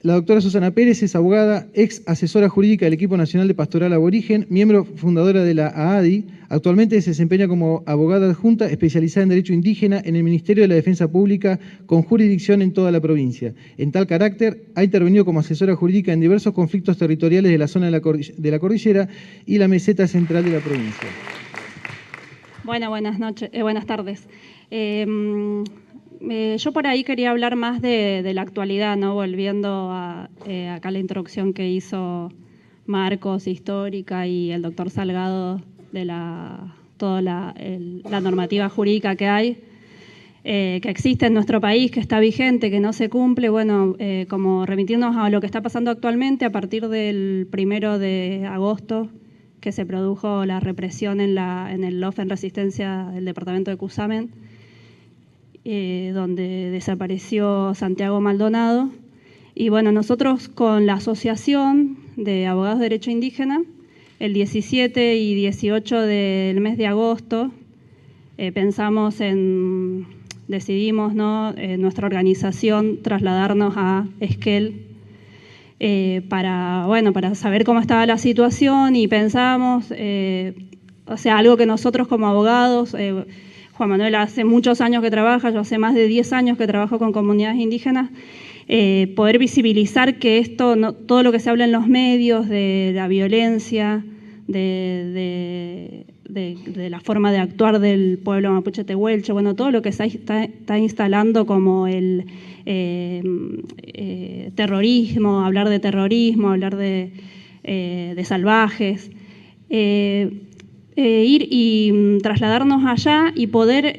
La doctora Susana Pérez es abogada, ex asesora jurídica del Equipo Nacional de Pastoral Aborigen, miembro fundadora de la AADI. Actualmente se desempeña como abogada adjunta especializada en Derecho Indígena en el Ministerio de la Defensa Pública con jurisdicción en toda la provincia. En tal carácter, ha intervenido como asesora jurídica en diversos conflictos territoriales de la zona de la cordillera y la meseta central de la provincia. Bueno, buenas tardes. Yo por ahí quería hablar más de la actualidad, ¿no? Volviendo a acá la introducción que hizo Marcos, histórica, y el doctor Salgado de toda la normativa jurídica que hay, que existe en nuestro país, que está vigente, que no se cumple. Bueno, como remitirnos a lo que está pasando actualmente a partir del 1 de agosto, que se produjo la represión en el LOF en Resistencia del departamento de Cusamen, donde desapareció Santiago Maldonado. Y bueno, nosotros con la Asociación de Abogados de Derecho Indígena, el 17 y 18 del mes de agosto, decidimos, ¿no?, nuestra organización trasladarnos a Esquel para saber cómo estaba la situación, y pensamos, algo que nosotros como abogados, Juan Manuel hace muchos años que trabaja, yo hace más de 10 años que trabajo con comunidades indígenas, poder visibilizar que todo lo que se habla en los medios de la violencia, de la forma de actuar del pueblo mapuche tehuelche, bueno, todo lo que se está instalando como el terrorismo, hablar de salvajes, ir y trasladarnos allá y poder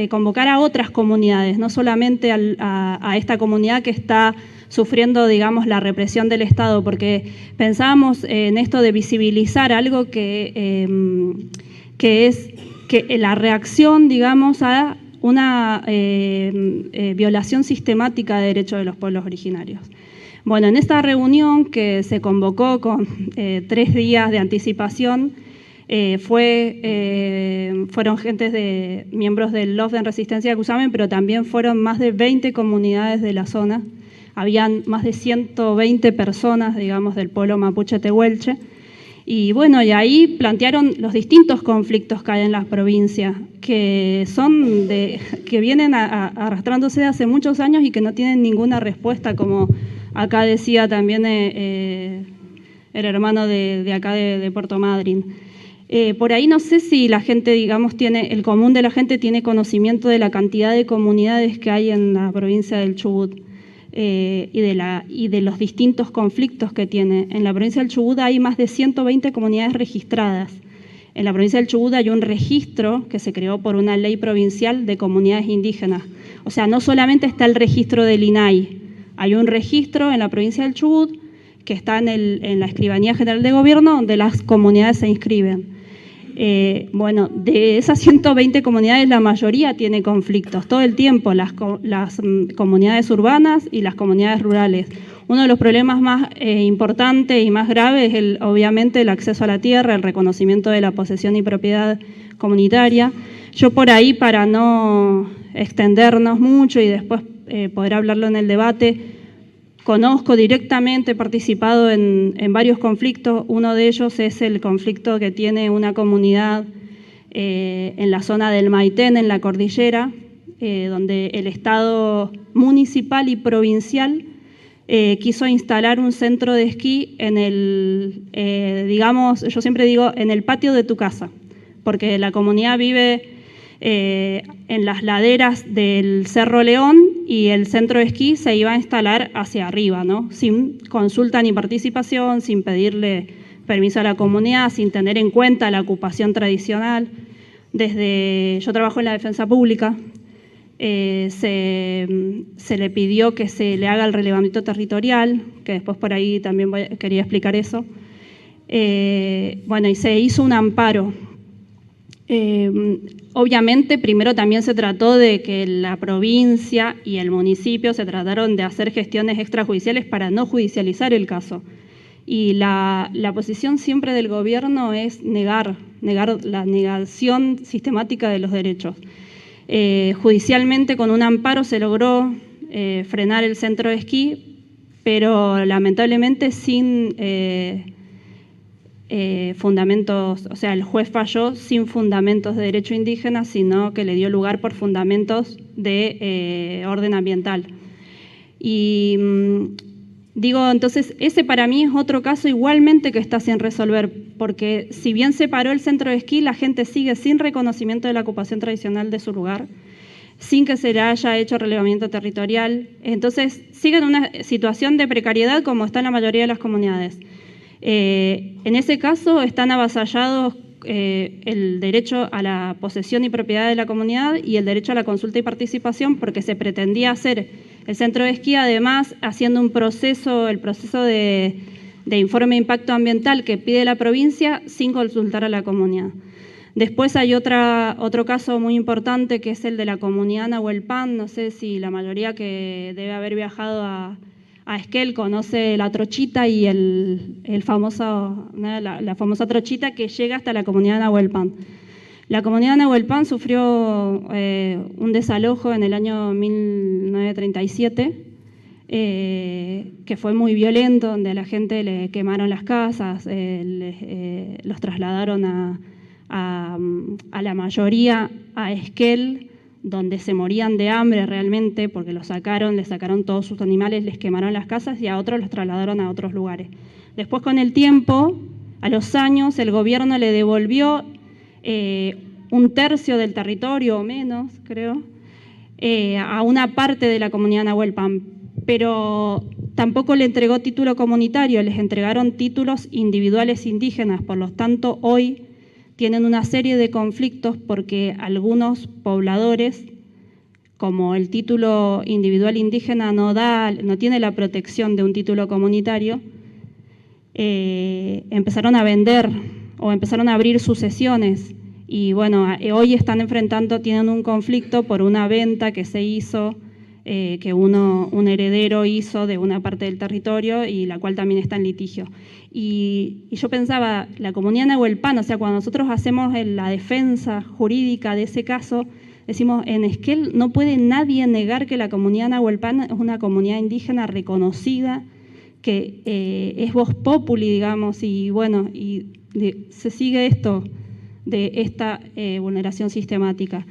convocar a otras comunidades, no solamente a esta comunidad que está sufriendo, digamos, la represión del Estado, porque pensábamos en esto de visibilizar algo que es la reacción, digamos, a una violación sistemática de derechos de los pueblos originarios. Bueno, en esta reunión que se convocó con 3 días de anticipación, fueron miembros del LOF en Resistencia de Cusamen, pero también fueron más de 20 comunidades de la zona. Habían más de 120 personas, digamos, del pueblo mapuche tehuelche. Y bueno, y ahí plantearon los distintos conflictos que hay en las provincias, que vienen arrastrándose hace muchos años y que no tienen ninguna respuesta, como acá decía también el hermano de acá de Puerto Madryn. Por ahí no sé si la gente, digamos, el común de la gente tiene conocimiento de la cantidad de comunidades que hay en la provincia del Chubut, y de los distintos conflictos que tiene. En la provincia del Chubut hay más de 120 comunidades registradas. En la provincia del Chubut hay un registro que se creó por una ley provincial de comunidades indígenas. O sea, no solamente está el registro del INAI, hay un registro en la provincia del Chubut que está en la Escribanía General de Gobierno, donde las comunidades se inscriben. Bueno, de esas 120 comunidades, la mayoría tiene conflictos todo el tiempo, las comunidades urbanas y las comunidades rurales. Uno de los problemas más importantes y más graves es, obviamente, el acceso a la tierra, el reconocimiento de la posesión y propiedad comunitaria. Yo por ahí, para no extendernos mucho y después poder hablarlo en el debate, conozco directamente, he participado en varios conflictos. Uno de ellos es el conflicto que tiene una comunidad en la zona del Maitén, en la cordillera, donde el Estado municipal y provincial quiso instalar un centro de esquí digamos, yo siempre digo, en el patio de tu casa, porque la comunidad vive en las laderas del Cerro León y el centro de esquí se iba a instalar hacia arriba, ¿no?, sin consulta ni participación, sin pedirle permiso a la comunidad, sin tener en cuenta la ocupación tradicional. Yo trabajo en la defensa pública, se le pidió que se le haga el relevamiento territorial, que después por ahí también quería explicar eso. Bueno, y se hizo un amparo. Obviamente, primero también se trató de que la provincia y el municipio se trataron de hacer gestiones extrajudiciales para no judicializar el caso. Y la posición siempre del gobierno es negar la negación sistemática de los derechos. Judicialmente, con un amparo se logró frenar el centro de esquí, pero lamentablemente sin fundamentos, o sea, el juez falló sin fundamentos de derecho indígena, sino que le dio lugar por fundamentos de orden ambiental. Y digo, entonces, ese para mí es otro caso igualmente que está sin resolver, porque si bien se paró el centro de esquí, la gente sigue sin reconocimiento de la ocupación tradicional de su lugar, sin que se le haya hecho relevamiento territorial. Entonces, siguen en una situación de precariedad como está en la mayoría de las comunidades. En ese caso, están avasallados el derecho a la posesión y propiedad de la comunidad y el derecho a la consulta y participación, porque se pretendía hacer el centro de esquí, además, haciendo el proceso de informe de impacto ambiental que pide la provincia sin consultar a la comunidad. Después hay otro caso muy importante que es el de la comunidad Nahuelpan. No sé si la mayoría que debe haber viajado a Esquel conoce la trochita y la famosa trochita que llega hasta la comunidad Nahuelpan. La comunidad Nahuelpan sufrió un desalojo en el año 1937, que fue muy violento, donde a la gente le quemaron las casas, los trasladaron a la mayoría a Esquel, donde se morían de hambre realmente, porque les sacaron todos sus animales, les quemaron las casas y a otros los trasladaron a otros lugares. Después, con el tiempo, a los años, el gobierno le devolvió un tercio del territorio o menos, creo, a una parte de la comunidad Nahuelpan, pero tampoco le entregó título comunitario, les entregaron títulos individuales indígenas, por lo tanto, hoy tienen una serie de conflictos porque algunos pobladores, como el título individual indígena no tiene la protección de un título comunitario, empezaron a vender o empezaron a abrir sucesiones y bueno, hoy tienen un conflicto por una venta que se hizo, que un heredero hizo de una parte del territorio y la cual también está en litigio. Y yo pensaba, la comunidad Nahuelpan, o sea, cuando nosotros hacemos la defensa jurídica de ese caso, decimos, en Esquel no puede nadie negar que la comunidad Nahuelpan es una comunidad indígena reconocida, que es vox populi, digamos, y bueno, se sigue esto de esta vulneración sistemática.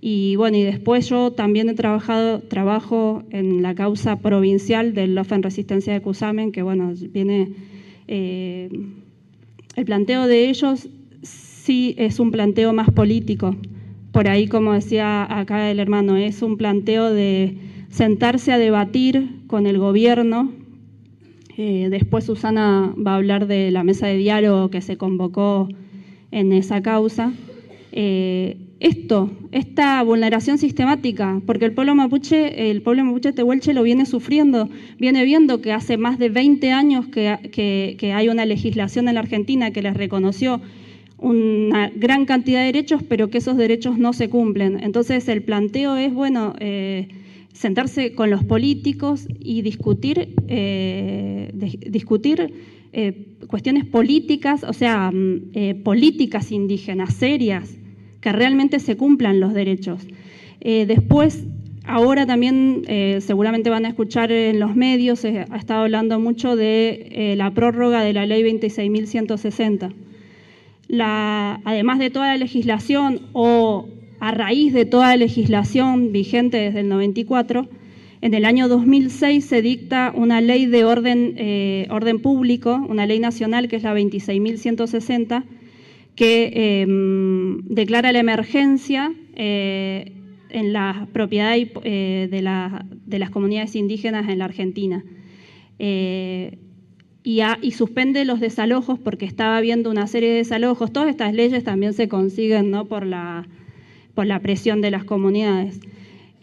Y bueno, y después yo también trabajo en la causa provincial del LOF en Resistencia de Cusamen, que bueno, viene, el planteo de ellos sí es un planteo más político. Por ahí, como decía acá el hermano, es un planteo de sentarse a debatir con el gobierno. Después Susana va a hablar de la mesa de diálogo que se convocó en esa causa. Esta vulneración sistemática, porque el pueblo mapuche tehuelche lo viene sufriendo, viene viendo que hace más de 20 años que hay una legislación en la Argentina que les reconoció una gran cantidad de derechos, pero que esos derechos no se cumplen. Entonces el planteo es, bueno, sentarse con los políticos y discutir cuestiones políticas, o sea, políticas indígenas serias, que realmente se cumplan los derechos. Después, ahora también seguramente van a escuchar en los medios, ha estado hablando mucho de la prórroga de la ley 26.160. Además de toda la legislación o a raíz de toda la legislación vigente desde el 94, en el año 2006 se dicta una ley de orden público, una ley nacional que es la 26.160, que declara la emergencia en la propiedad de las comunidades indígenas en la Argentina. Y suspende los desalojos porque estaba habiendo una serie de desalojos. Todas estas leyes también se consiguen, ¿no?, por la presión de las comunidades.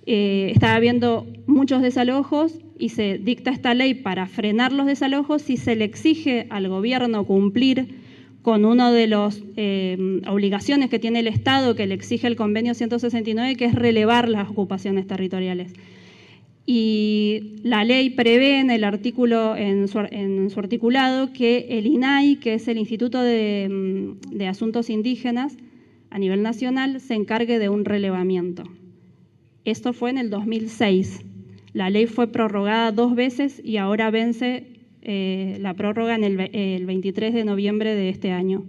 Estaba habiendo muchos desalojos y se dicta esta ley para frenar los desalojos y se le exige al gobierno cumplir con una de las obligaciones que tiene el Estado, que le exige el convenio 169, que es relevar las ocupaciones territoriales. Y la ley prevé en el artículo, en su articulado, que el INAI, que es el Instituto de Asuntos Indígenas a nivel nacional, se encargue de un relevamiento. Esto fue en el 2006. La ley fue prorrogada 2 veces y ahora vence la prórroga en el 23 de noviembre de este año.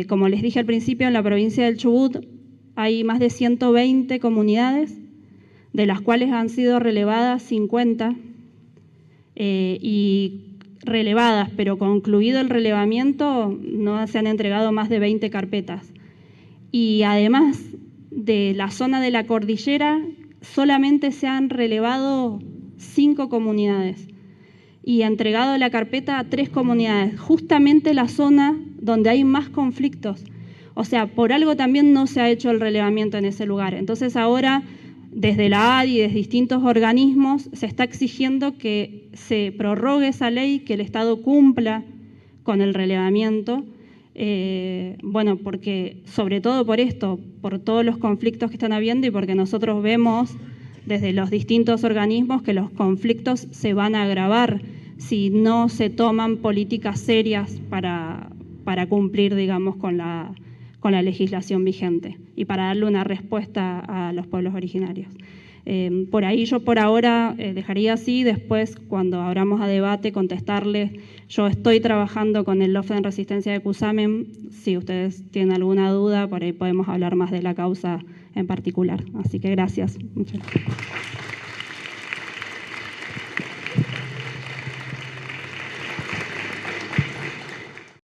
Como les dije al principio, en la provincia del Chubut hay más de 120 comunidades, de las cuales han sido relevadas 50 y relevadas, pero concluido el relevamiento, no se han entregado más de 20 carpetas. Y además de la zona de la cordillera, solamente se han relevado 5 comunidades y entregado la carpeta a 3 comunidades, justamente la zona donde hay más conflictos. O sea, por algo también no se ha hecho el relevamiento en ese lugar. Entonces ahora, desde la ADI y desde distintos organismos, se está exigiendo que se prorrogue esa ley, que el Estado cumpla con el relevamiento. Bueno, porque sobre todo por esto, por todos los conflictos que están habiendo y porque nosotros vemos desde los distintos organismos que los conflictos se van a agravar si no se toman políticas serias para cumplir, digamos, con la legislación vigente y para darle una respuesta a los pueblos originarios. Por ahí yo por ahora dejaría así, después cuando abramos a debate contestarles. Yo estoy trabajando con el LOFDE en Resistencia de Cusamen, si ustedes tienen alguna duda, por ahí podemos hablar más de la causa en particular. Así que gracias. Muchas gracias.